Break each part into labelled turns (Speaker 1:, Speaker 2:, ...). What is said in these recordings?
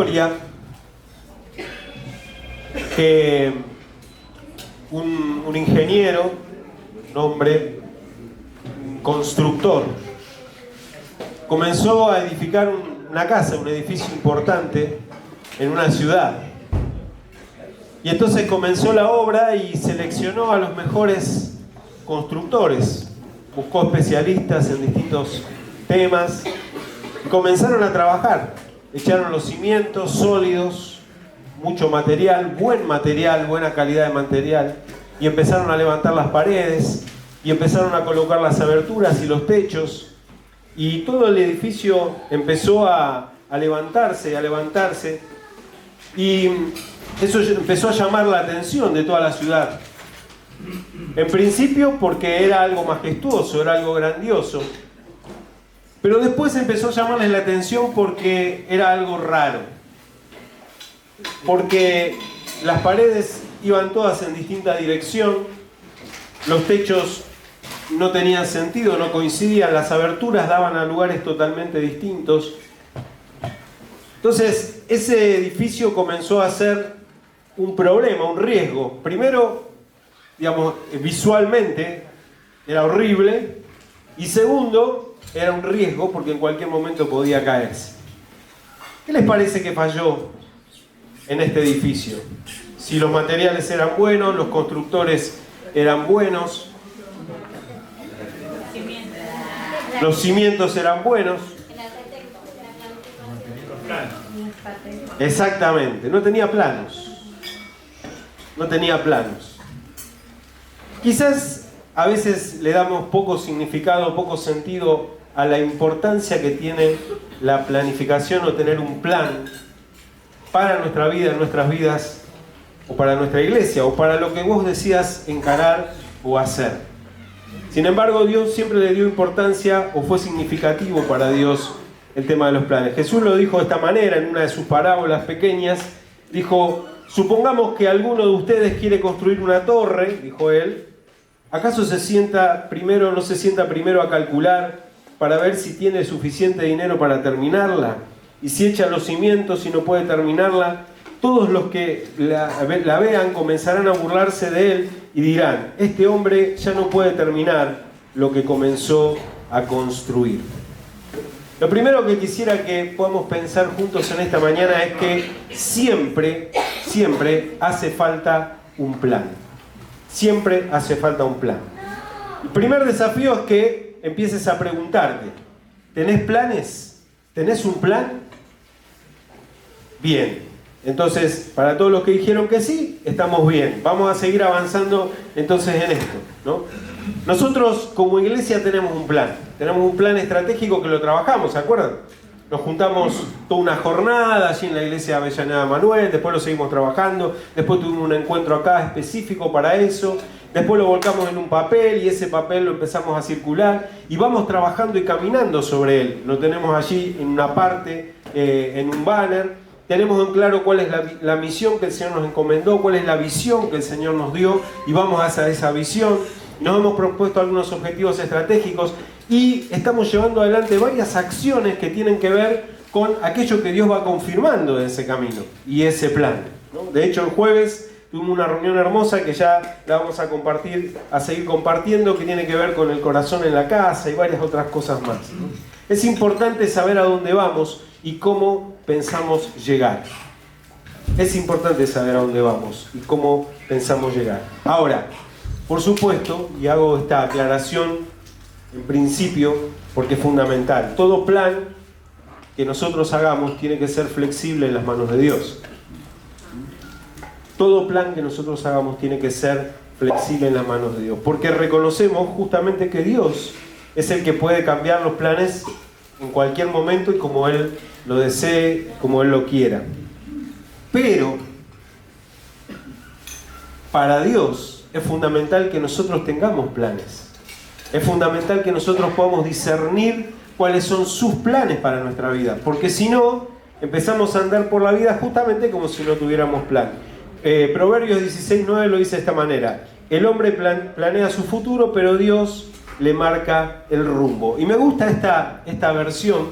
Speaker 1: historia que un ingeniero, un hombre, un constructor, comenzó a edificar una casa, un edificio importante en una ciudad. Y entonces comenzó la obra y seleccionó a los mejores constructores. Buscó especialistas en distintos temas y comenzaron a trabajar. Echaron los cimientos sólidos, mucho material, buena calidad de material, y empezaron a levantar las paredes y empezaron a colocar las aberturas y los techos, y todo el edificio empezó a levantarse, y eso empezó a llamar la atención de toda la ciudad. En principio porque era algo majestuoso, era algo grandioso, pero después empezó a llamarles la atención porque era algo raro, porque las paredes iban todas en distinta dirección, los techos no tenían sentido, no coincidían, las aberturas daban a lugares totalmente distintos. Entonces ese edificio comenzó a ser un problema, un riesgo. Primero, digamos, visualmente era horrible, y segundo, era un riesgo porque en cualquier momento podía caerse. ¿Qué les parece que falló en este edificio? Si los materiales eran buenos, los constructores eran buenos, los cimientos eran buenos. Exactamente, no tenía planos. No tenía planos. Quizás a veces le damos poco significado, poco sentido a la importancia que tiene la planificación o tener un plan para nuestra vida, en nuestras vidas, o para nuestra iglesia, o para lo que vos decías encarar o hacer. Sin embargo, Dios siempre le dio importancia, o fue significativo para Dios el tema de los planes. Jesús lo dijo de esta manera en una de sus parábolas pequeñas. Dijo: supongamos que alguno de ustedes quiere construir una torre, dijo él. ¿Acaso no se sienta primero a calcular para ver si tiene suficiente dinero para terminarla? Y si echa los cimientos y no puede terminarla, todos los que la vean comenzarán a burlarse de él y dirán: este hombre ya no puede terminar lo que comenzó a construir. Lo primero que quisiera que podamos pensar juntos en esta mañana es que siempre hace falta un plan. Siempre hace falta un plan. El primer desafío es que empieces a preguntarte: ¿tenés planes? ¿Tenés un plan? Bien. Entonces, para todos los que dijeron que sí, estamos bien. Vamos a seguir avanzando entonces en esto, ¿no? Nosotros como iglesia tenemos un plan estratégico que lo trabajamos, ¿se acuerdan? Nos juntamos toda una jornada allí en la iglesia de Avellaneda Manuel, después lo seguimos trabajando, después tuvimos un encuentro acá específico para eso, después lo volcamos en un papel y ese papel lo empezamos a circular y vamos trabajando y caminando sobre él. Lo tenemos allí en una parte, en un banner. Tenemos en claro cuál es la misión que el Señor nos encomendó, cuál es la visión que el Señor nos dio, y vamos hacia esa visión. Nos hemos propuesto algunos objetivos estratégicos y estamos llevando adelante varias acciones que tienen que ver con aquello que Dios va confirmando de ese camino y ese plan, ¿no? De hecho, el jueves tuvimos una reunión hermosa que ya la vamos a seguir compartiendo, que tiene que ver con el corazón en la casa y varias otras cosas más, ¿no? Es importante saber a dónde vamos y cómo pensamos llegar. Es importante saber a dónde vamos y cómo pensamos llegar. Ahora, por supuesto, y hago esta aclaración en principio porque es fundamental, todo plan que nosotros hagamos tiene que ser flexible en las manos de Dios. Todo plan que nosotros hagamos tiene que ser flexible en las manos de Dios, porque reconocemos justamente que Dios es el que puede cambiar los planes en cualquier momento y como Él lo desee, como Él lo quiera. Pero para Dios es fundamental que nosotros tengamos planes. Es fundamental que nosotros podamos discernir cuáles son sus planes para nuestra vida, porque si no, empezamos a andar por la vida justamente como si no tuviéramos plan. Proverbios 16:9 lo dice de esta manera: el hombre planea su futuro, pero Dios le marca el rumbo. Y me gusta esta versión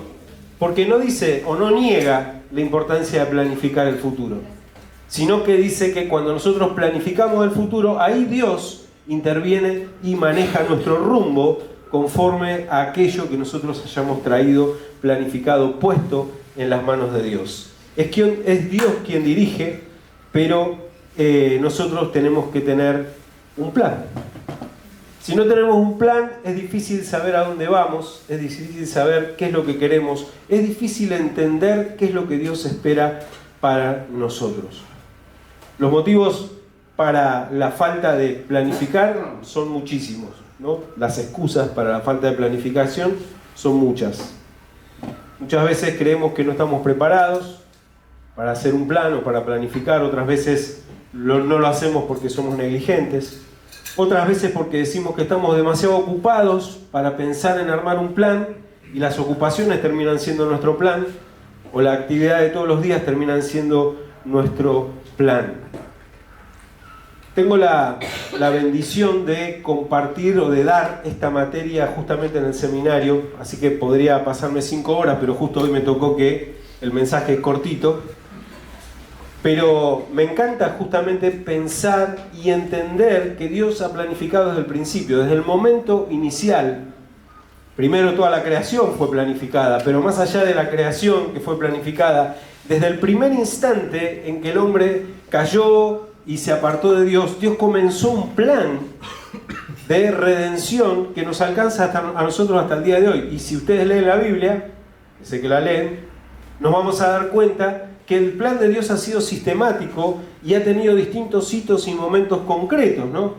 Speaker 1: porque no dice o no niega la importancia de planificar el futuro, sino que dice que cuando nosotros planificamos el futuro, ahí Dios interviene y maneja nuestro rumbo conforme a aquello que nosotros hayamos traído, planificado, puesto en las manos de Dios. Es Dios quien dirige, pero nosotros tenemos que tener un plan. Si no tenemos un plan, es difícil saber a dónde vamos, es difícil saber qué es lo que queremos, es difícil entender qué es lo que Dios espera para nosotros. Los motivos para la falta de planificar son muchísimos, ¿no? Las excusas para la falta de planificación son muchas. Muchas veces creemos que no estamos preparados para hacer un plan o para planificar, otras veces no lo hacemos porque somos negligentes. Otras veces porque decimos que estamos demasiado ocupados para pensar en armar un plan y las ocupaciones terminan siendo nuestro plan, o la actividad de todos los días terminan siendo nuestro plan. Tengo la bendición de compartir o de dar esta materia justamente en el seminario, así que podría pasarme 5 horas, pero justo hoy me tocó que el mensaje es cortito. Pero me encanta justamente pensar y entender que Dios ha planificado desde el principio, desde el momento inicial. Primero toda la creación fue planificada, pero más allá de la creación que fue planificada, desde el primer instante en que el hombre cayó y se apartó de Dios, Dios comenzó un plan de redención que nos alcanza a nosotros hasta el día de hoy. Y si ustedes leen la Biblia, sé que la leen, nos vamos a dar cuenta que el plan de Dios ha sido sistemático y ha tenido distintos hitos y momentos concretos, ¿no?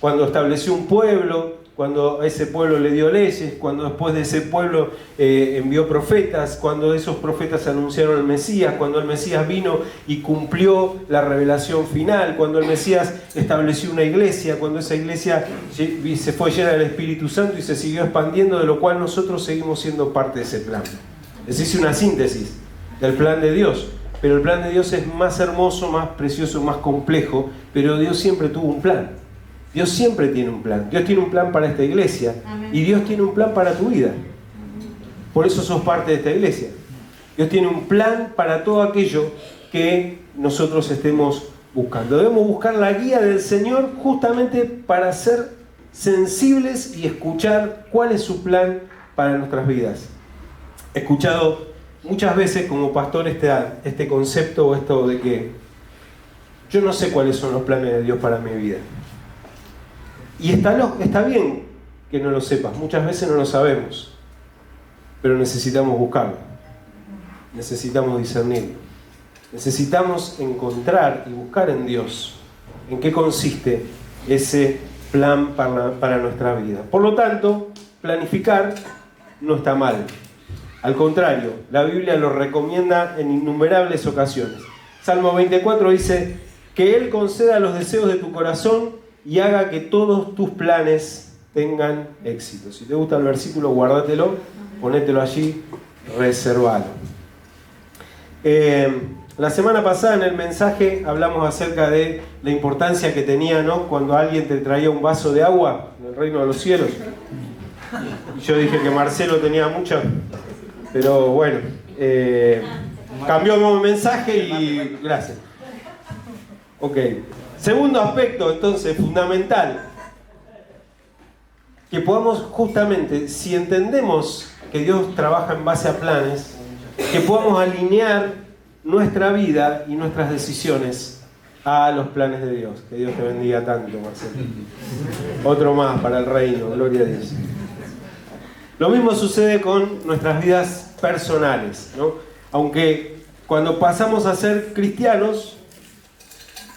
Speaker 1: Cuando estableció un pueblo, cuando a ese pueblo le dio leyes, cuando después de ese pueblo envió profetas, cuando esos profetas anunciaron al Mesías, cuando el Mesías vino y cumplió la revelación final, cuando el Mesías estableció una iglesia, cuando esa iglesia se fue llena del Espíritu Santo y se siguió expandiendo, de lo cual nosotros seguimos siendo parte de ese plan. Les hice una síntesis del plan de Dios, pero el plan de Dios es más hermoso, más precioso, más complejo, pero Dios siempre tuvo un plan. Dios siempre tiene un plan. Dios tiene un plan para esta iglesia. Amén. Y Dios tiene un plan para tu vida. Por eso sos parte de esta iglesia. Dios tiene un plan para todo aquello que nosotros estemos buscando. Debemos buscar la guía del Señor justamente para ser sensibles y escuchar cuál es su plan para nuestras vidas. He escuchado muchas veces como pastor este concepto o esto de que yo no sé cuáles son los planes de Dios para mi vida. Y está bien que no lo sepas, muchas veces no lo sabemos, pero necesitamos buscarlo, necesitamos discernirlo, necesitamos encontrar y buscar en Dios en qué consiste ese plan para nuestra vida. Por lo tanto, planificar no está mal. Al contrario, la Biblia lo recomienda en innumerables ocasiones. Salmo 24 dice: que Él conceda los deseos de tu corazón y haga que todos tus planes tengan éxito. Si te gusta el versículo, guárdatelo, ponételo allí, reservalo. La semana pasada en el mensaje hablamos acerca de la importancia que tenía, ¿no?, cuando alguien te traía un vaso de agua en el reino de los cielos. Y yo dije que Marcelo tenía mucha, pero bueno, cambió mi mensaje y gracias. Ok. Segundo aspecto, entonces, fundamental, que podamos justamente, si entendemos que Dios trabaja en base a planes, que podamos alinear nuestra vida y nuestras decisiones a los planes de Dios. Que Dios te bendiga tanto, Marcelo. Otro más para el reino, gloria a Dios. Lo mismo sucede con nuestras vidas personales, ¿no? Aunque cuando pasamos a ser cristianos,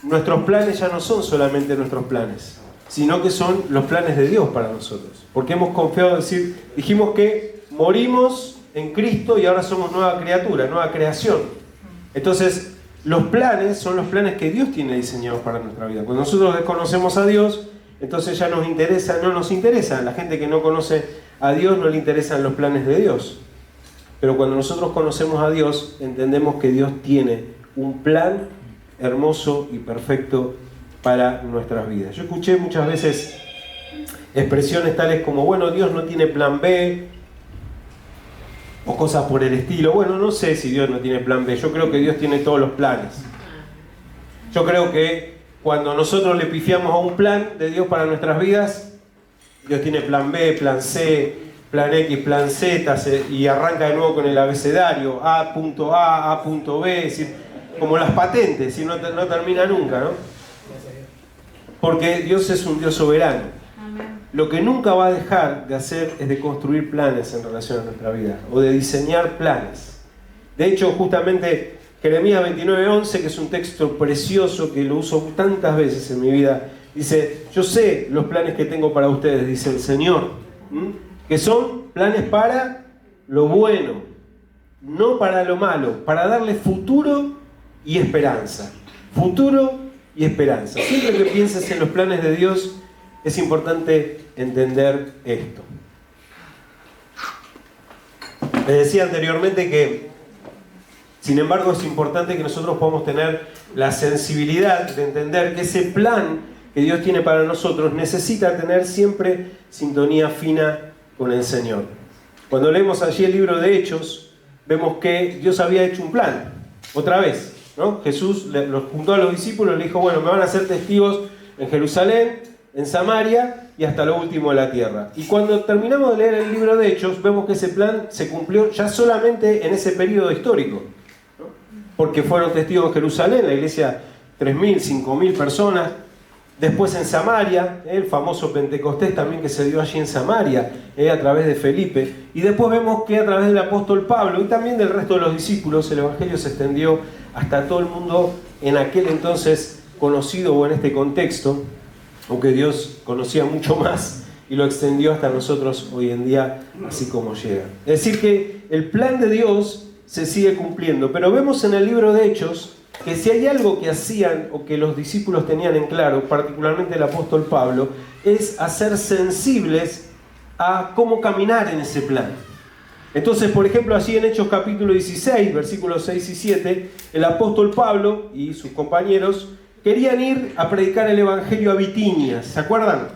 Speaker 1: nuestros planes ya no son solamente nuestros planes, sino que son los planes de Dios para nosotros. Porque hemos confiado, dijimos que morimos en Cristo y ahora somos nueva criatura, nueva creación. Entonces, los planes son los planes que Dios tiene diseñados para nuestra vida. Cuando nosotros desconocemos a Dios, entonces ya no nos interesa. La gente que no conoce a Dios no le interesan los planes de Dios. Pero cuando nosotros conocemos a Dios, entendemos que Dios tiene un plan hermoso y perfecto para nuestras vidas. Yo escuché muchas veces expresiones tales como: bueno, Dios no tiene plan B, o cosas por el estilo. Bueno, no sé si Dios no tiene plan B. Yo creo que Dios tiene todos los planes. Yo creo que cuando nosotros le pifiamos a un plan de Dios para nuestras vidas, Dios tiene plan B, plan C, plan X, plan Z, y arranca de nuevo con el abecedario, A punto B, es decir, como las patentes, y no termina nunca, ¿no? Porque Dios es un Dios soberano. Lo que nunca va a dejar de hacer es de construir planes en relación a nuestra vida, o de diseñar planes. De hecho, justamente Jeremías 29:11, que es un texto precioso que lo uso tantas veces en mi vida, dice: yo sé los planes que tengo para ustedes, dice el Señor, que son planes para lo bueno, no para lo malo, para darle futuro y esperanza. Futuro y esperanza. Siempre que pienses en los planes de Dios, es importante entender esto. Les decía anteriormente que, sin embargo, es importante que nosotros podamos tener la sensibilidad de entender que ese plan que Dios tiene para nosotros necesita tener siempre sintonía fina con el Señor. Cuando leemos allí el libro de Hechos, vemos que Dios había hecho un plan, otra vez, ¿no? Jesús los juntó a los discípulos y le dijo: bueno, me van a hacer testigos en Jerusalén, en Samaria y hasta lo último de la tierra. Y cuando terminamos de leer el libro de Hechos, vemos que ese plan se cumplió ya solamente en ese periodo histórico, ¿no? Porque fueron testigos en Jerusalén, la iglesia, 3.000, 5.000 personas. Después en Samaria, el famoso Pentecostés también que se dio allí en Samaria, a través de Felipe. Y después vemos que a través del apóstol Pablo y también del resto de los discípulos, el evangelio se extendió hasta todo el mundo en aquel entonces conocido, o en este contexto, aunque Dios conocía mucho más y lo extendió hasta nosotros hoy en día, así como llega. Es decir, que el plan de Dios se sigue cumpliendo, pero vemos en el libro de Hechos que si hay algo que hacían o que los discípulos tenían en claro, particularmente el apóstol Pablo, es hacer sensibles a cómo caminar en ese plan. Entonces, por ejemplo, así en Hechos capítulo 16, versículos 6 y 7, el apóstol Pablo y sus compañeros querían ir a predicar el evangelio a Bitinia, ¿se acuerdan?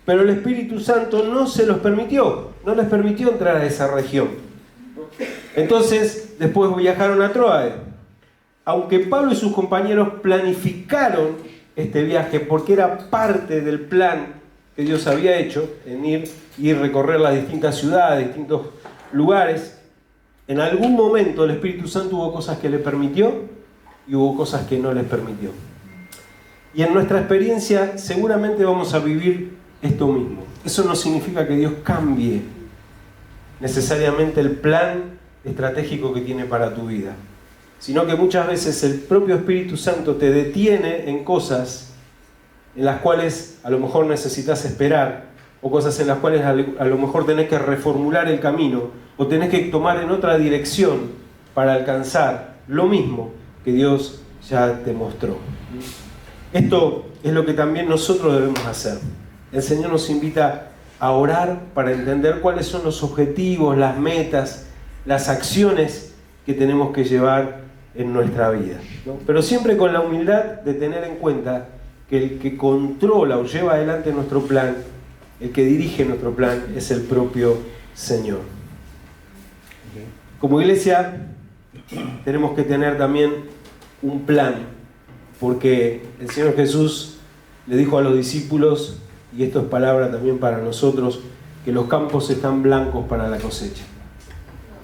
Speaker 1: Pero el Espíritu Santo no se los permitió, no les permitió entrar a esa región. Entonces, después viajaron a Troade. Aunque Pablo y sus compañeros planificaron este viaje porque era parte del plan que Dios había hecho en ir y recorrer las distintas ciudades, distintos lugares, en algún momento el Espíritu Santo hubo cosas que le permitió y hubo cosas que no les permitió. Y en nuestra experiencia seguramente vamos a vivir esto mismo. Eso no significa que Dios cambie necesariamente el plan estratégico que tiene para tu vida, sino que muchas veces el propio Espíritu Santo te detiene en cosas en las cuales a lo mejor necesitas esperar, o cosas en las cuales a lo mejor tenés que reformular el camino, o tenés que tomar en otra dirección para alcanzar lo mismo que Dios ya te mostró. Esto es lo que también nosotros debemos hacer. El Señor nos invita a orar para entender cuáles son los objetivos, las metas, las acciones que tenemos que llevar en nuestra vida, ¿no? Pero siempre con la humildad de tener en cuenta que el que controla o lleva adelante nuestro plan, el que dirige nuestro plan, es el propio Señor. Como iglesia tenemos que tener también un plan, porque el Señor Jesús le dijo a los discípulos, y esto es palabra también para nosotros, que los campos están blancos para la cosecha,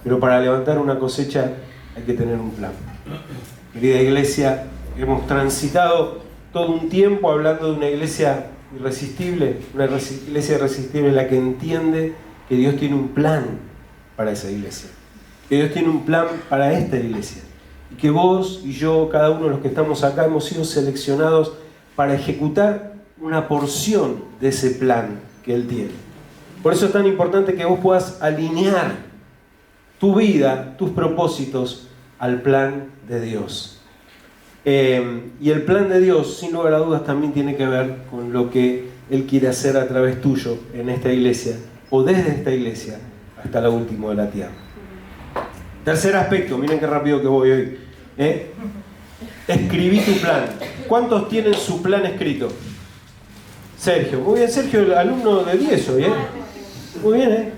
Speaker 1: pero para levantar una cosecha hay que tener un plan. Querida iglesia, hemos transitado todo un tiempo hablando de una iglesia irresistible, una iglesia irresistible en la que entiende que Dios tiene un plan para esa iglesia, que Dios tiene un plan para esta iglesia, y que vos y yo, cada uno de los que estamos acá, hemos sido seleccionados para ejecutar una porción de ese plan que Él tiene. Por eso es tan importante que vos puedas alinear tu vida, tus propósitos al plan de Dios. Y el plan de Dios, sin lugar a dudas, también tiene que ver con lo que Él quiere hacer a través tuyo en esta iglesia, o desde esta iglesia hasta lo último de la tierra. Tercer aspecto, miren qué rápido que voy hoy. Escribí tu plan. ¿Cuántos tienen su plan escrito? Sergio. Muy bien, Sergio, el alumno de 10 hoy, Muy bien,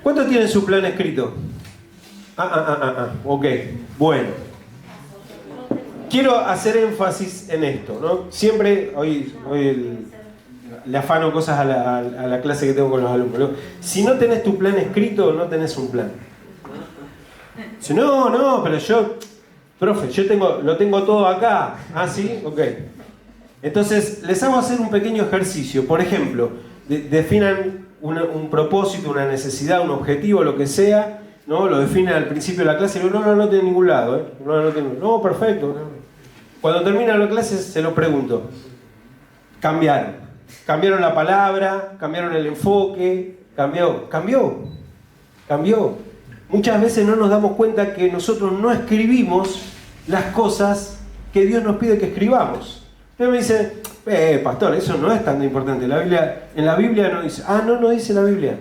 Speaker 1: ¿Cuántos tienen su plan escrito? Ok, bueno. Quiero hacer énfasis en esto, ¿no? Siempre, hoy le afano cosas a la clase que tengo con los alumnos, ¿no? Si no tenés tu plan escrito, no tenés un plan. Si no, pero profe, lo tengo todo acá. Ah, ¿sí? Ok. Entonces, les hago hacer un pequeño ejercicio. Por ejemplo, definan un propósito, una necesidad, un objetivo, lo que sea, ¿no? Lo definen al principio de la clase y digo, no tiene ningún lado, ¿eh? No, perfecto. No. Cuando termina la clase se lo pregunto. Cambiaron la palabra, cambiaron el enfoque, cambió. Muchas veces no nos damos cuenta que nosotros no escribimos las cosas que Dios nos pide que escribamos. Usted me dice, pastor, eso no es tan importante. En la Biblia no dice. No dice la Biblia.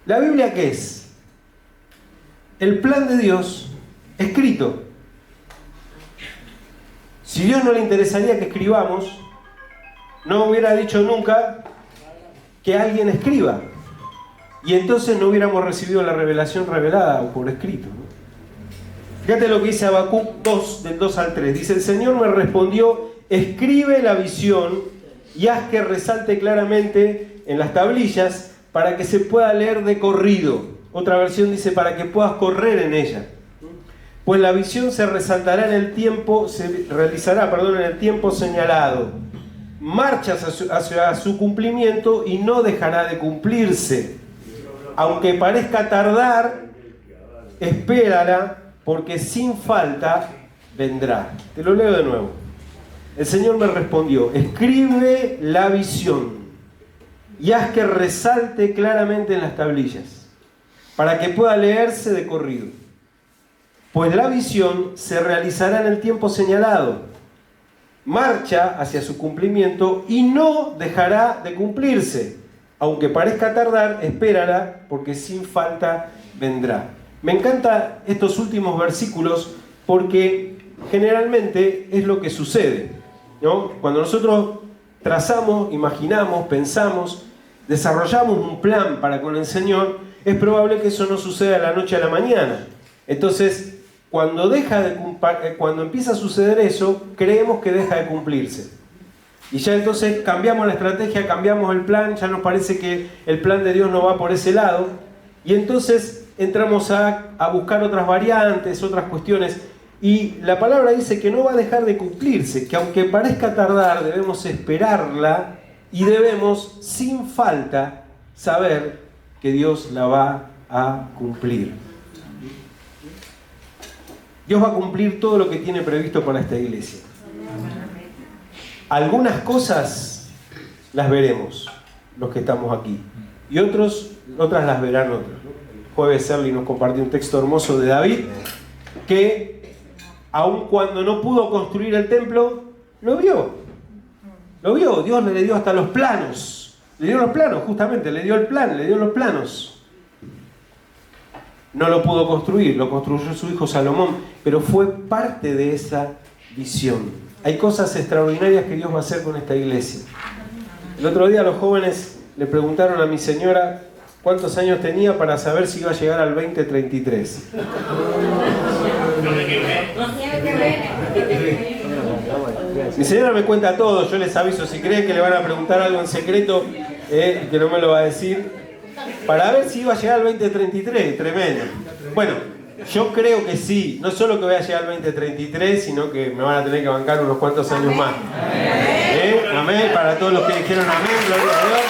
Speaker 1: ¿La Biblia qué es? El plan de Dios escrito. Si Dios no le interesaría que escribamos, no hubiera dicho nunca que alguien escriba. Y entonces no hubiéramos recibido la revelación revelada o por escrito, ¿no? Fíjate lo que dice Habacuc 2, del 2 al 3. Dice, el Señor me respondió, escribe la visión y haz que resalte claramente en las tablillas para que se pueda leer de corrido. Otra versión dice, para que puedas correr en ella. Pues la visión se resaltará en el tiempo, se realizará, en el tiempo señalado. Marchas hacia su cumplimiento y no dejará de cumplirse. Aunque parezca tardar, espérala, porque sin falta vendrá. Te lo leo de nuevo. El Señor me respondió, escribe la visión y haz que resalte claramente en las tablillas, para que pueda leerse de corrido. Pues la visión se realizará en el tiempo señalado. Marcha hacia su cumplimiento y no dejará de cumplirse. Aunque parezca tardar, espérala, porque sin falta vendrá. Me encantan estos últimos versículos porque generalmente es lo que sucede, ¿no? Cuando nosotros trazamos, imaginamos, pensamos, desarrollamos un plan para con el Señor, es probable que eso no suceda de la noche a la mañana. Entonces, cuando empieza a suceder eso, creemos que deja de cumplirse. Y ya entonces cambiamos la estrategia, cambiamos el plan, ya nos parece que el plan de Dios no va por ese lado. Y entonces entramos a buscar otras variantes, otras cuestiones. Y la palabra dice que no va a dejar de cumplirse, que aunque parezca tardar, debemos esperarla y debemos, sin falta, saber que Dios la va a cumplir. Dios va a cumplir todo lo que tiene previsto para esta iglesia. Algunas cosas las veremos, los que estamos aquí, y otras las verán otros, ¿no? El jueves Serly nos compartió un texto hermoso de David, que aun cuando no pudo construir el templo, lo vio, Dios le dio hasta los planos, le dio los planos, justamente, le dio el plan, le dio los planos. No lo pudo construir, lo construyó su hijo Salomón, pero fue parte de esa visión. Hay cosas extraordinarias que Dios va a hacer con esta iglesia. El otro día los jóvenes le preguntaron a mi señora cuántos años tenía para saber si iba a llegar al 2033. Mi señora me cuenta todo, yo les aviso, si creen que le van a preguntar algo en secreto, que no me lo va a decir, para ver si iba a llegar al 2033, tremendo. Bueno, yo creo que sí, no solo que voy a llegar al 2033, sino que me van a tener que bancar unos cuantos años más. Amén, para todos los que dijeron amén, gloria a Dios.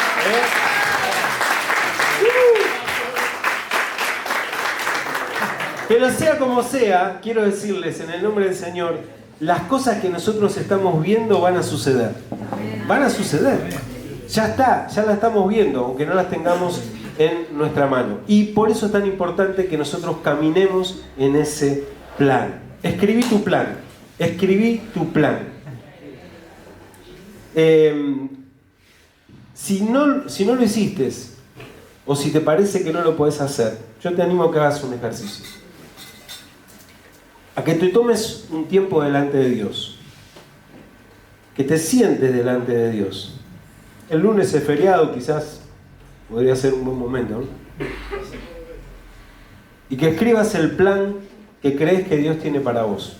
Speaker 1: Pero sea como sea, quiero decirles en el nombre del Señor, las cosas que nosotros estamos viendo van a suceder. Van a suceder. Ya está, ya las estamos viendo, aunque no las tengamos en nuestra mano. Y por eso es tan importante que nosotros caminemos en ese plan. Escribí tu plan. Escribí tu plan. Si no lo hiciste, o si te parece que no lo podés hacer, yo te animo a que hagas un ejercicio. A que te tomes un tiempo delante de Dios. Que te sientes delante de Dios. El lunes es feriado, quizás podría ser un buen momento, ¿no? y que escribas el plan que crees que Dios tiene para vos.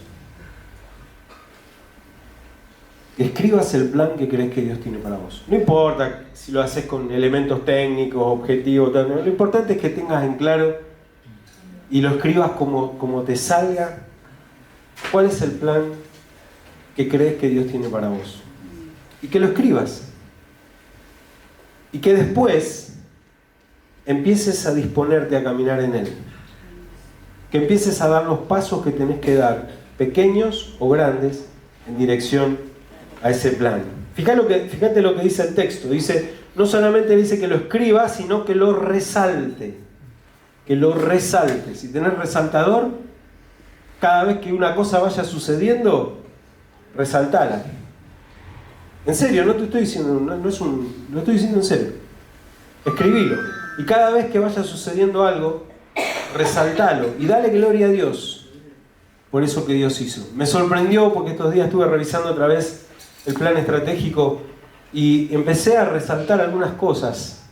Speaker 1: Que escribas el plan que crees que Dios tiene para vos. No importa si lo haces con elementos técnicos, objetivos, tal, no. Lo importante es que tengas en claro y lo escribas como te salga. ¿Cuál es el plan que crees que Dios tiene para vos? Y que lo escribas. Y que después empieces a disponerte a caminar en él. Que empieces a dar los pasos que tenés que dar, pequeños o grandes, en dirección a ese plan. Fíjate lo que dice el texto. Dice, no solamente dice que lo escriba, sino que lo resalte. Que lo resalte. Si tenés resaltador, cada vez que una cosa vaya sucediendo, resaltala. En serio, no te estoy diciendo, lo estoy diciendo en serio. Escribilo. Y cada vez que vaya sucediendo algo, resaltalo. Y dale gloria a Dios por eso que Dios hizo. Me sorprendió porque estos días estuve revisando otra vez el plan estratégico y empecé a resaltar algunas cosas,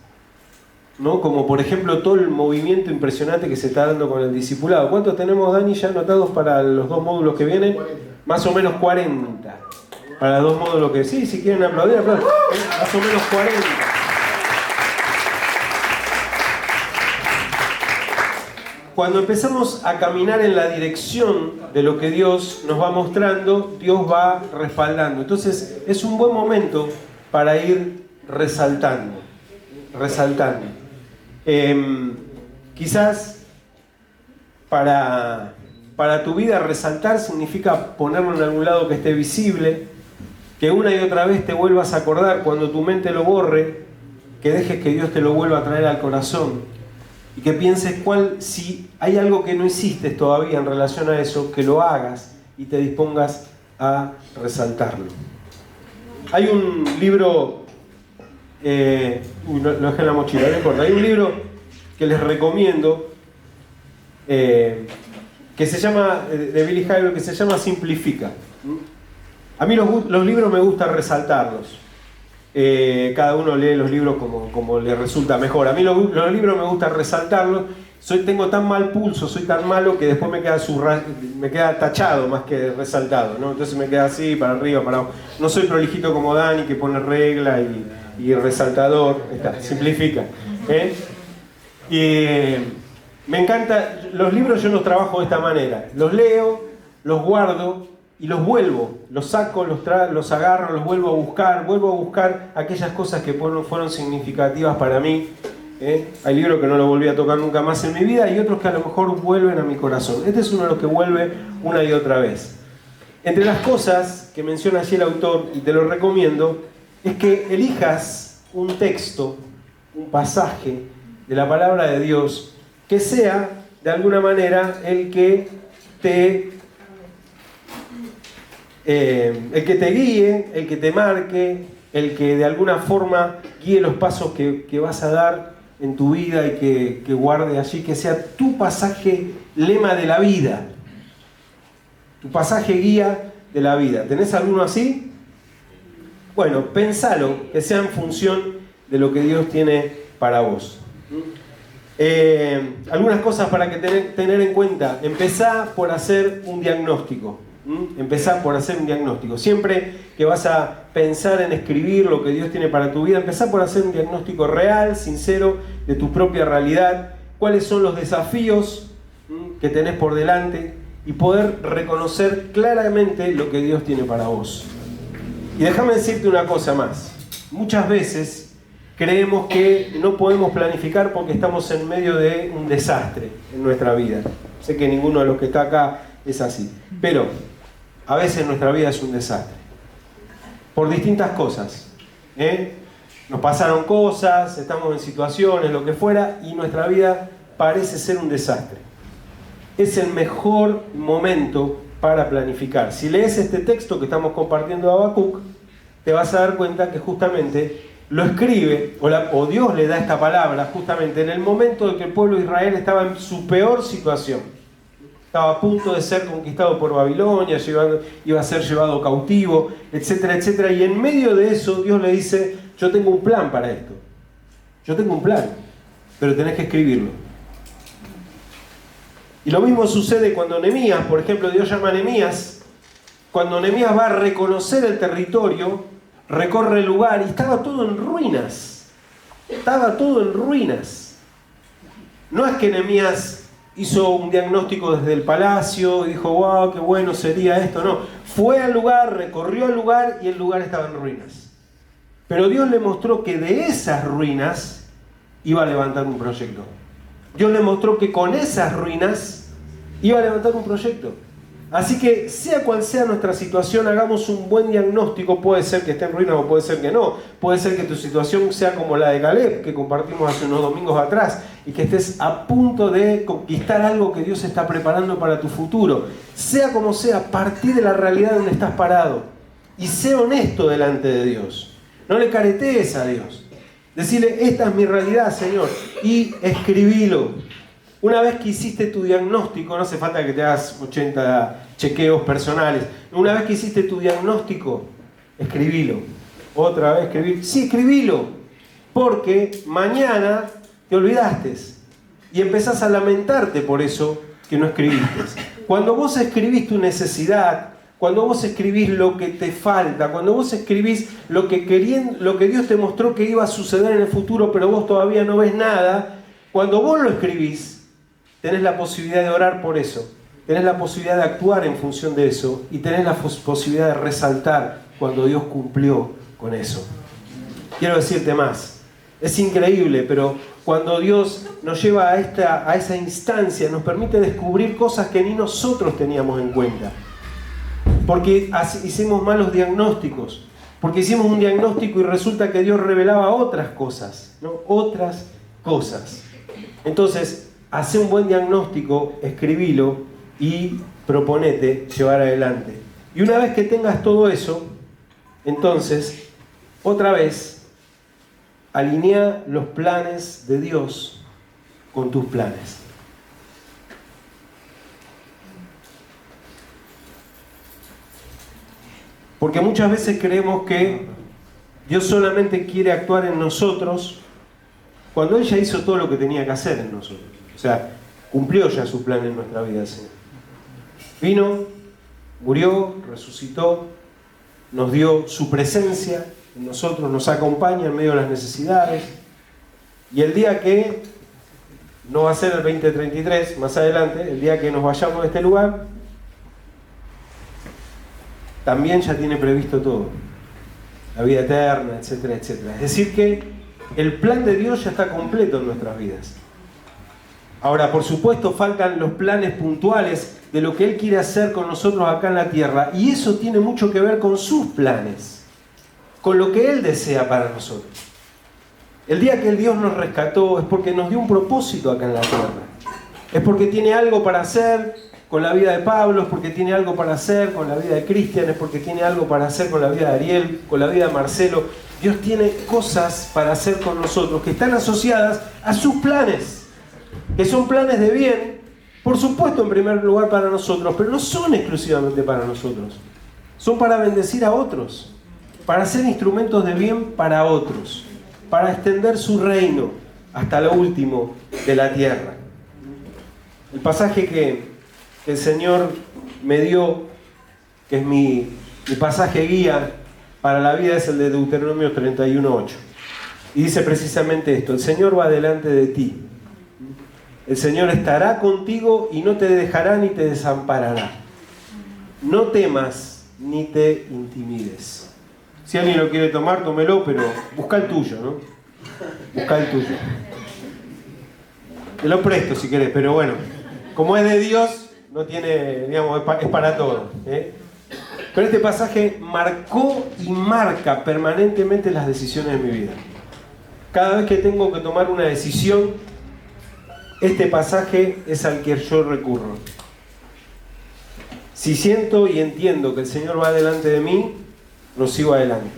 Speaker 1: ¿no? Como por ejemplo todo el movimiento impresionante que se está dando con el discipulado. ¿Cuántos tenemos, Dani, ya anotados para los 2 módulos que vienen?
Speaker 2: 40.
Speaker 1: Más o menos 40. Para 2 módulos que... Sí, si quieren aplaudir, aplaudir. Más o menos 40. Cuando empezamos a caminar en la dirección de lo que Dios nos va mostrando, Dios va respaldando. Entonces es un buen momento para ir resaltando. Quizás para tu vida resaltar significa ponerlo en algún lado que esté visible, que una y otra vez te vuelvas a acordar cuando tu mente lo borre, que dejes que Dios te lo vuelva a traer al corazón. Y que pienses si hay algo que no hiciste todavía en relación a eso, que lo hagas y te dispongas a resaltarlo. Hay un libro, lo dejé en la mochila, no importa. Hay un libro que les recomiendo, que se llama, de Billy Hybel, que se llama Simplifica. A mí los libros me gusta resaltarlos. Cada uno lee los libros como le resulta mejor. A mí los libros me gusta resaltarlos. Tengo tan mal pulso, soy tan malo que después me queda tachado más que resaltado, ¿no? Entonces me queda así, para arriba, para abajo. No soy prolijito como Dani, que pone regla y resaltador. Simplifica. Y me encanta. Los libros yo los trabajo de esta manera. Los leo, los guardo y los vuelvo, los saco, los agarro, los vuelvo a buscar aquellas cosas que fueron significativas para mí. Hay libros que no los volví a tocar nunca más en mi vida y otros que a lo mejor vuelven a mi corazón. Este es uno de los que vuelve una y otra vez. Entre las cosas que menciona allí el autor, y te lo recomiendo, es que elijas un texto, un pasaje de la palabra de Dios que sea, de alguna manera, el que te guíe, el que te marque, el que de alguna forma guíe los pasos que vas a dar en tu vida y que guarde allí, que sea tu pasaje lema de la vida, tu pasaje guía de la vida. ¿Tenés alguno así? Bueno, pensalo, que sea en función de lo que Dios tiene para vos. Algunas cosas para que tener en cuenta. Empezá por hacer un diagnóstico. Empezá por hacer un diagnóstico. Siempre que vas a pensar en escribir lo que Dios tiene para tu vida, empezá por hacer un diagnóstico real, sincero, de tu propia realidad. ¿Cuáles son los desafíos que tenés por delante? Y poder reconocer claramente lo que Dios tiene para vos. Y déjame decirte una cosa más. Muchas veces creemos que no podemos planificar porque estamos en medio de un desastre en nuestra vida. Sé que ninguno de los que está acá es así. Pero a veces nuestra vida es un desastre. Por distintas cosas. Nos pasaron cosas, estamos en situaciones, lo que fuera, y nuestra vida parece ser un desastre. Es el mejor momento para planificar. Si lees este texto que estamos compartiendo de Habacuc, te vas a dar cuenta que justamente lo escribe, o Dios le da esta palabra justamente en el momento en que el pueblo de Israel estaba en su peor situación. Estaba a punto de ser conquistado por Babilonia, iba a ser llevado cautivo, etcétera, etcétera. Y en medio de eso Dios le dice, yo tengo un plan para esto. Yo tengo un plan, pero tenés que escribirlo. Y lo mismo sucede cuando Nehemías, por ejemplo, Dios llama a Nehemías, cuando Nehemías va a reconocer el territorio, recorre el lugar y estaba todo en ruinas. Estaba todo en ruinas. No es que Nehemías hizo un diagnóstico desde el palacio y dijo, wow, qué bueno sería esto. No, fue al lugar, recorrió el lugar y el lugar estaba en ruinas. Pero Dios le mostró que de esas ruinas iba a levantar un proyecto. Dios le mostró que con esas ruinas iba a levantar un proyecto. Así que, sea cual sea nuestra situación, hagamos un buen diagnóstico. Puede ser que esté en ruinas o puede ser que no. Puede ser que tu situación sea como la de Caleb, que compartimos hace unos domingos atrás, y que estés a punto de conquistar algo que Dios está preparando para tu futuro. Sea como sea, partí de la realidad donde estás parado y sé honesto delante de Dios. No le caretees a Dios. Decirle, esta es mi realidad, Señor, y escribilo. Una vez que hiciste tu diagnóstico, no hace falta que te hagas 80 chequeos personales. Una vez que hiciste tu diagnóstico, escribilo. Otra vez escribir. Sí, escribilo. Porque mañana te olvidaste y empezás a lamentarte por eso que no escribiste. Cuando vos escribís tu necesidad, cuando vos escribís lo que te falta, cuando vos escribís lo que Dios te mostró que iba a suceder en el futuro, pero vos todavía no ves nada, cuando vos lo escribís, tenés la posibilidad de orar por eso, tenés la posibilidad de actuar en función de eso y tenés la posibilidad de resaltar cuando Dios cumplió con eso. Quiero decirte más, es increíble, pero cuando Dios nos lleva a esa instancia, nos permite descubrir cosas que ni nosotros teníamos en cuenta. Porque hicimos malos diagnósticos, porque hicimos un diagnóstico y resulta que Dios revelaba otras cosas, ¿no? Otras cosas. Entonces, hace un buen diagnóstico, escribilo y proponete llevar adelante. Y una vez que tengas todo eso, entonces, otra vez, alinea los planes de Dios con tus planes. Porque muchas veces creemos que Dios solamente quiere actuar en nosotros cuando Él ya hizo todo lo que tenía que hacer en nosotros. O sea, cumplió ya su plan en nuestra vida, Señor. Vino, murió, resucitó, nos dio su presencia en nosotros, nos acompaña en medio de las necesidades. Y el día que, no va a ser el 2033, más adelante, el día que nos vayamos de este lugar, también ya tiene previsto todo. La vida eterna, etcétera, etcétera. Es decir que el plan de Dios ya está completo en nuestras vidas. Ahora, por supuesto, faltan los planes puntuales de lo que Él quiere hacer con nosotros acá en la tierra. Y eso tiene mucho que ver con sus planes, con lo que Él desea para nosotros. El día que el Dios nos rescató es porque nos dio un propósito acá en la tierra. Es porque tiene algo para hacer con la vida de Pablo, es porque tiene algo para hacer con la vida de Cristian, es porque tiene algo para hacer con la vida de Ariel, con la vida de Marcelo. Dios tiene cosas para hacer con nosotros que están asociadas a sus planes, que son planes de bien, por supuesto en primer lugar para nosotros, pero no son exclusivamente para nosotros. Son para bendecir a otros, para ser instrumentos de bien para otros, para extender su reino hasta lo último de la tierra. El pasaje que el Señor me dio, que es mi pasaje guía para la vida, es el de Deuteronomio 31:8. Y dice precisamente esto: el Señor va delante de ti. El Señor estará contigo y no te dejará ni te desamparará. No temas ni te intimides. Si alguien lo quiere tomar, tómelo, pero busca el tuyo, ¿no? Busca el tuyo. Te lo presto si querés, pero bueno, como es de Dios, no tiene, digamos, es para todo, ¿eh? Pero este pasaje marcó y marca permanentemente las decisiones de mi vida. Cada vez que tengo que tomar una decisión, este pasaje es al que yo recurro. Si siento y entiendo que el Señor va delante de mí, lo sigo adelante.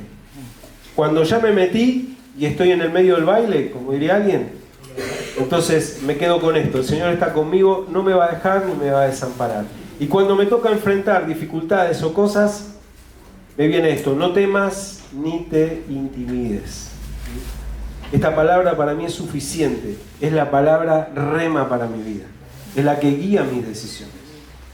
Speaker 1: Cuando ya me metí y estoy en el medio del baile, como diría alguien, entonces me quedo con esto: el Señor está conmigo, no me va a dejar ni me va a desamparar. Y cuando me toca enfrentar dificultades o cosas, me viene esto: no temas ni te intimides. Esta palabra para mí es suficiente, es la palabra rema para mi vida. es la que guía mis decisiones.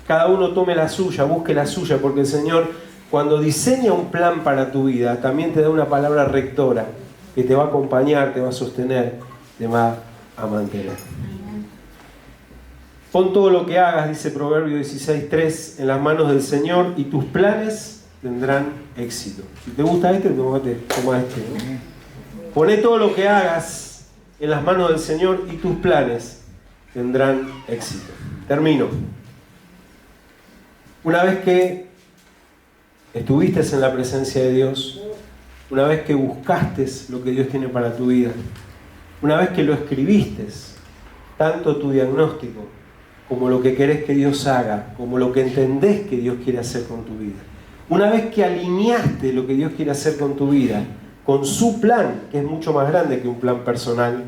Speaker 1: Cada uno tome la suya, busque la suya, porque el Señor, cuando diseña un plan para tu vida, también te da una palabra rectora que te va a acompañar, te va a sostener, te va a mantener. Pon todo lo que hagas, dice Proverbio 16:3, en las manos del Señor y tus planes tendrán éxito. Si te gusta este, toma este, ¿no? Poné todo lo que hagas en las manos del Señor y tus planes tendrán éxito. Termino. Una vez que estuviste en la presencia de Dios, una vez que buscaste lo que Dios tiene para tu vida, una vez que lo escribiste, tanto tu diagnóstico como lo que querés que Dios haga, como lo que entendés que Dios quiere hacer con tu vida, una vez que alineaste lo que Dios quiere hacer con tu vida, con su plan, que es mucho más grande que un plan personal,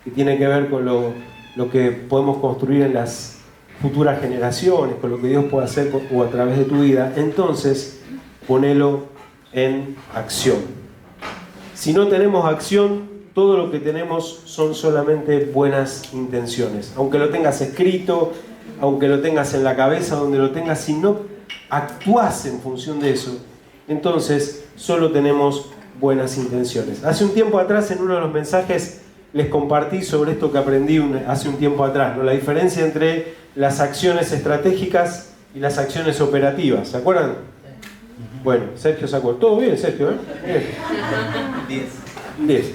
Speaker 1: que tiene que ver con lo que podemos construir en las futuras generaciones, con lo que Dios puede hacer o a través de tu vida, entonces ponelo en acción. Si no tenemos acción, todo lo que tenemos son solamente buenas intenciones. Aunque lo tengas escrito, aunque lo tengas en la cabeza, donde lo tengas, si no actúas en función de eso, entonces solo tenemos buenas intenciones. Hace un tiempo atrás, en uno de los mensajes, les compartí sobre esto que aprendí hace un tiempo atrás, ¿no? La diferencia entre las acciones estratégicas y las acciones operativas. ¿Se acuerdan? Bueno, Sergio se acuerda. ¿Todo bien, Sergio? Bien. 10.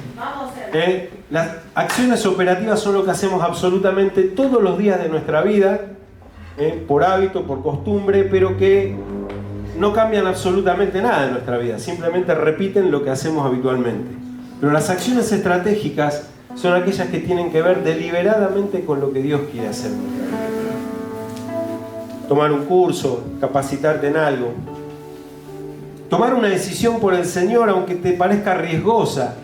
Speaker 1: Las acciones operativas son lo que hacemos absolutamente todos los días de nuestra vida, por hábito, por costumbre, pero que no cambian absolutamente nada en nuestra vida, simplemente repiten lo que hacemos habitualmente. Pero las acciones estratégicas son aquellas que tienen que ver deliberadamente con lo que Dios quiere hacer. Tomar un curso, capacitarte en algo, tomar una decisión por el Señor aunque te parezca riesgosa,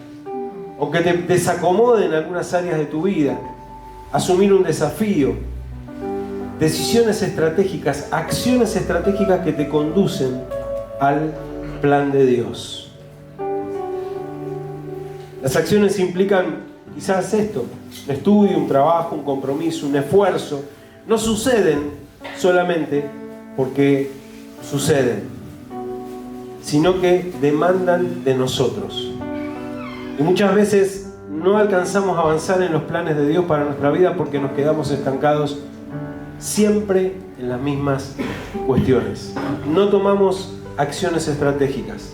Speaker 1: aunque te desacomode en algunas áreas de tu vida, asumir un desafío, decisiones estratégicas, acciones estratégicas que te conducen al plan de Dios. Las acciones implican quizás esto: un estudio, un trabajo, un compromiso, un esfuerzo. No suceden solamente porque suceden, sino que demandan de nosotros. Y muchas veces no alcanzamos a avanzar en los planes de Dios para nuestra vida porque nos quedamos estancados siempre en las mismas cuestiones. No tomamos acciones estratégicas.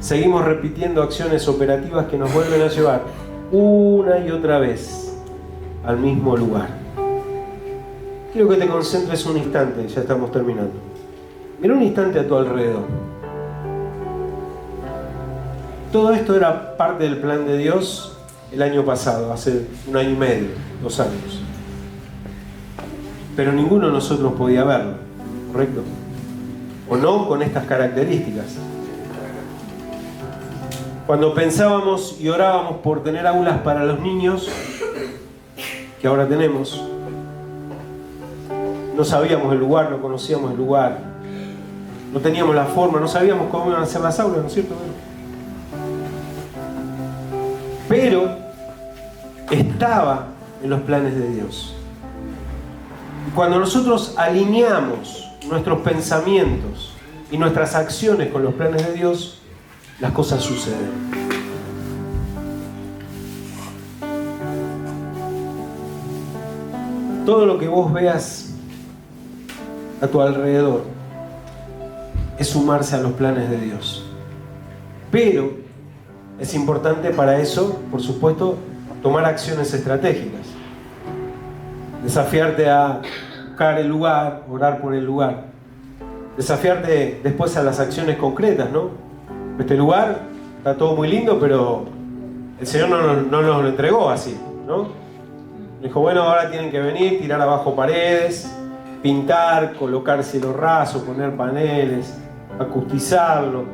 Speaker 1: Seguimos repitiendo acciones operativas que nos vuelven a llevar una y otra vez al mismo lugar. Quiero que te concentres un instante, ya estamos terminando. Mira un instante a tu alrededor. Todo esto era parte del plan de Dios el año pasado, hace 1 año y medio, 2 años. Pero ninguno de nosotros podía verlo, ¿correcto? O no con estas características. Cuando pensábamos y orábamos por tener aulas para los niños, que ahora tenemos, no sabíamos el lugar, no conocíamos el lugar, no teníamos la forma, no sabíamos cómo iban a ser las aulas, ¿no es cierto? Pero estaba en los planes de Dios. Y cuando nosotros alineamos nuestros pensamientos y nuestras acciones con los planes de Dios, las cosas suceden. Todo lo que vos veas a tu alrededor es sumarse a los planes de Dios. Pero es importante para eso, por supuesto, tomar acciones estratégicas. Desafiarte a buscar el lugar, orar por el lugar. Desafiarte después a las acciones concretas, ¿no? Este lugar está todo muy lindo, pero el Señor no nos lo entregó así, ¿no? Dijo, bueno, ahora tienen que venir, tirar abajo paredes, pintar, colocar cielo raso, poner paneles, acustizarlo,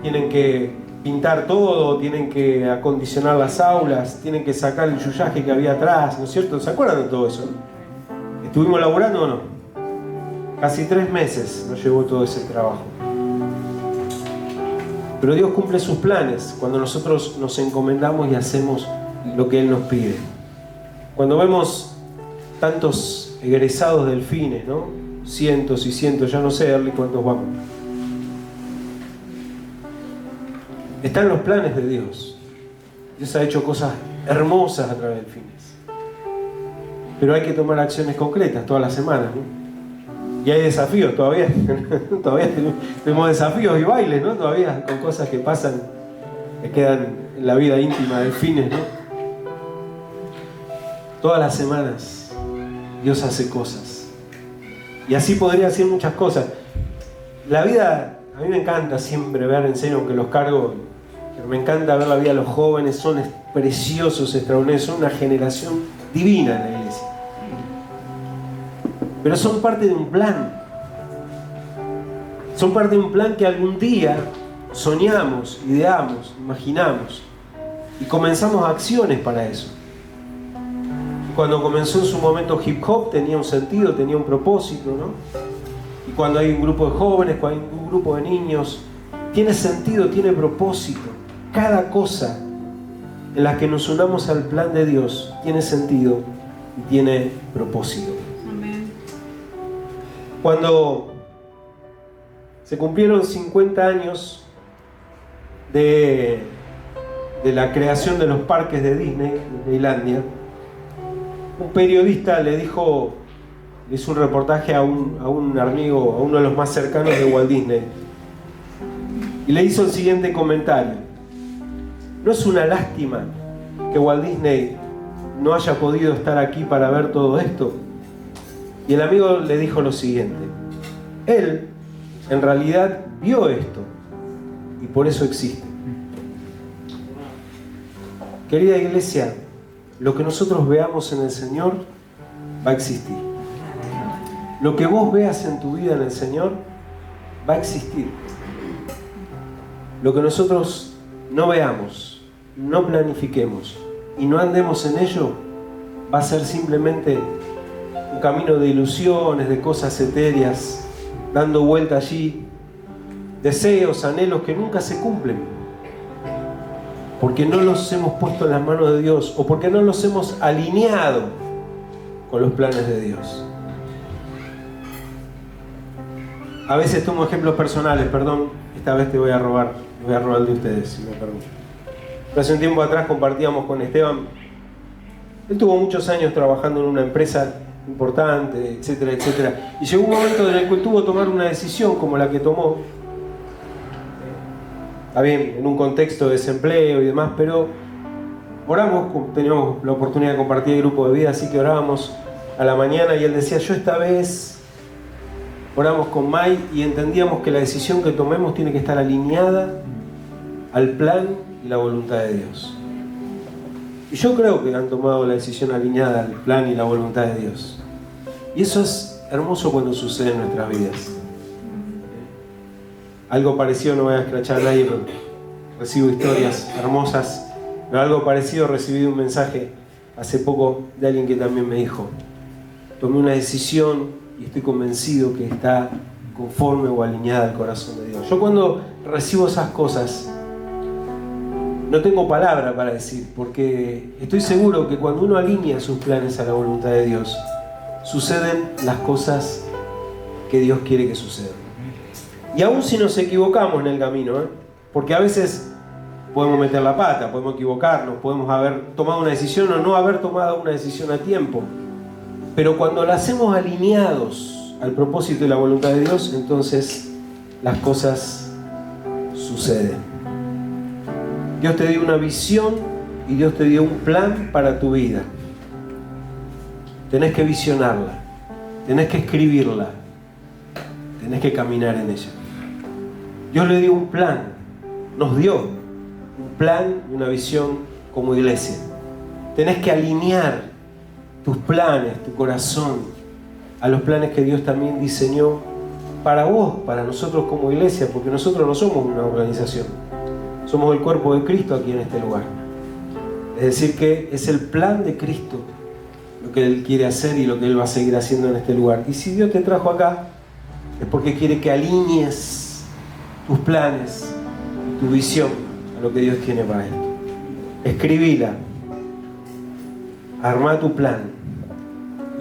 Speaker 1: tienen que pintar todo, tienen que acondicionar las aulas, tienen que sacar el yuyaje que había atrás, ¿no es cierto? ¿Se acuerdan de todo eso? ¿Estuvimos laburando o no? Casi 3 meses nos llevó todo ese trabajo. Pero Dios cumple sus planes cuando nosotros nos encomendamos y hacemos lo que Él nos pide. Cuando vemos tantos egresados del FINE, ¿no? Cientos y cientos, ya no sé, Erly, cuántos vamos. Están los planes de Dios. Dios ha hecho cosas hermosas a través del FINES. Pero hay que tomar acciones concretas todas las semanas, ¿no? Y hay desafíos todavía. Todavía tenemos desafíos y bailes, ¿no? Todavía con cosas que pasan, que quedan en la vida íntima del FINES, ¿no? Todas las semanas Dios hace cosas. Y así podría hacer muchas cosas. La vida, a mí me encanta siempre ver, en serio, aunque los cargo, pero me encanta ver la vida de los jóvenes, son preciosos, extraordinarios, son una generación divina en la iglesia. Pero son parte de un plan. Son parte de un plan que algún día soñamos, ideamos, imaginamos y comenzamos acciones para eso. Cuando comenzó en su momento hip hop tenía un sentido, tenía un propósito, ¿no? Y cuando hay un grupo de jóvenes, cuando hay un grupo de niños, tiene sentido, tiene propósito. Cada cosa en la que nos unamos al plan de Dios tiene sentido y tiene propósito.
Speaker 2: Amén.
Speaker 1: Cuando se cumplieron 50 años de la creación de los parques de Disney, Disneylandia, un periodista le hizo un reportaje a un amigo, a uno de los más cercanos de Walt Disney, y le hizo el siguiente comentario: ¿no es una lástima que Walt Disney no haya podido estar aquí para ver todo esto? Y el amigo le dijo lo siguiente: él en realidad vio esto y por eso existe. Querida iglesia, lo que nosotros veamos en el Señor va a existir. Lo que vos veas en tu vida en el Señor va a existir. Lo que nosotros no veamos, no planifiquemos y no andemos en ello, va a ser simplemente un camino de ilusiones, de cosas etéreas, dando vuelta allí, deseos, anhelos que nunca se cumplen, porque no los hemos puesto en las manos de Dios o porque no los hemos alineado con los planes de Dios. A veces tomo ejemplos personales, perdón, esta vez te voy a robar el de ustedes, si me permiten. Hace un tiempo atrás compartíamos con Esteban. Él tuvo muchos años trabajando en una empresa importante, etcétera, etcétera. Y llegó un momento en el que tuvo que tomar una decisión como la que tomó. Está bien, en un contexto de desempleo y demás, pero oramos, teníamos la oportunidad de compartir el grupo de vida, así que orábamos a la mañana y él decía: yo esta vez oramos con Mai y entendíamos que la decisión que tomemos tiene que estar alineada al plan y la voluntad de Dios. Y yo creo que han tomado la decisión alineada al plan y la voluntad de Dios. Y eso es hermoso cuando sucede en nuestras vidas. Algo parecido, no voy a escrachar a nadie, pero recibo historias hermosas, pero algo parecido, recibí un mensaje hace poco de alguien que también me dijo: tomé una decisión y estoy convencido que está conforme o alineada al corazón de Dios. Yo cuando recibo esas cosas no tengo palabra para decir, porque estoy seguro que cuando uno alinea sus planes a la voluntad de Dios, suceden las cosas que Dios quiere que sucedan. Y aún si nos equivocamos en el camino, porque a veces podemos meter la pata, podemos equivocarnos, podemos haber tomado una decisión o no haber tomado una decisión a tiempo, pero cuando la hacemos alineados al propósito y la voluntad de Dios, entonces las cosas suceden. Dios te dio una visión y Dios te dio un plan para tu vida. Tenés que visionarla, tenés que escribirla, tenés que caminar en ella. Dios le dio un plan, nos dio un plan y una visión como iglesia. Tenés que alinear tus planes, tu corazón, a los planes que Dios también diseñó para vos, para nosotros como iglesia, porque nosotros no somos una organización, somos el cuerpo de Cristo aquí en este lugar. Es decir, que es el plan de Cristo lo que Él quiere hacer y lo que Él va a seguir haciendo en este lugar. Y si Dios te trajo acá, es porque quiere que alinees tus planes, tu visión a lo que Dios tiene para esto. Escribila, arma tu plan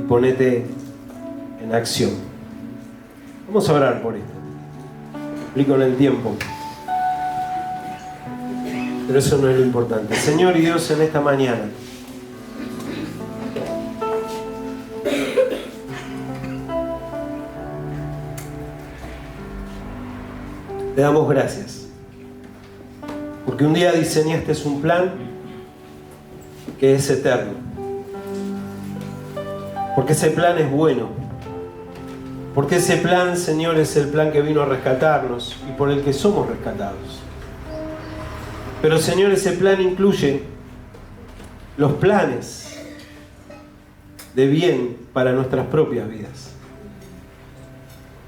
Speaker 1: y ponete en acción. Vamos a orar por esto. Cumplí con el tiempo. Pero eso no es lo importante. Señor y Dios, en esta mañana te damos gracias. Porque un día diseñaste un plan que es eterno. Porque ese plan es bueno. Porque ese plan, Señor, es el plan que vino a rescatarnos y por el que somos rescatados. Pero, Señor, ese plan incluye los planes de bien para nuestras propias vidas.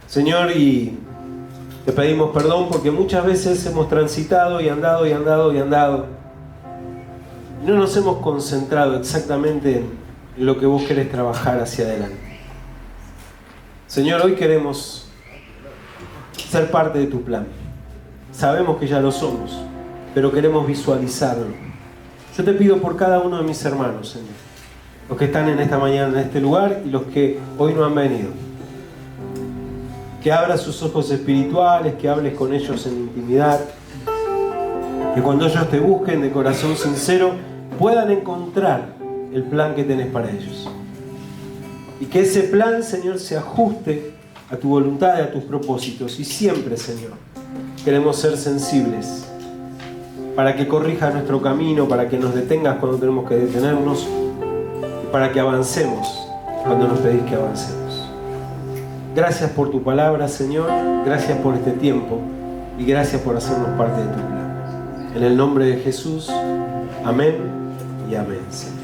Speaker 1: Señor, y te pedimos perdón porque muchas veces hemos transitado y andado y andado y andado. Y no nos hemos concentrado exactamente en lo que vos querés trabajar hacia adelante. Señor, hoy queremos ser parte de tu plan. Sabemos que ya lo somos, pero queremos visualizarlo. Yo te pido por cada uno de mis hermanos, Señor, los que están en esta mañana en este lugar y los que hoy no han venido, que abras sus ojos espirituales, que hables con ellos en intimidad, que cuando ellos te busquen de corazón sincero puedan encontrar el plan que tenés para ellos. Y que ese plan, Señor, se ajuste a tu voluntad y a tus propósitos. Y siempre, Señor, queremos ser sensibles para que corrijas nuestro camino, para que nos detengas cuando tenemos que detenernos y para que avancemos cuando nos pedís que avancemos. Gracias por tu palabra, Señor. Gracias por este tiempo y gracias por hacernos parte de tu plan. En el nombre de Jesús, amén y amén, Señor.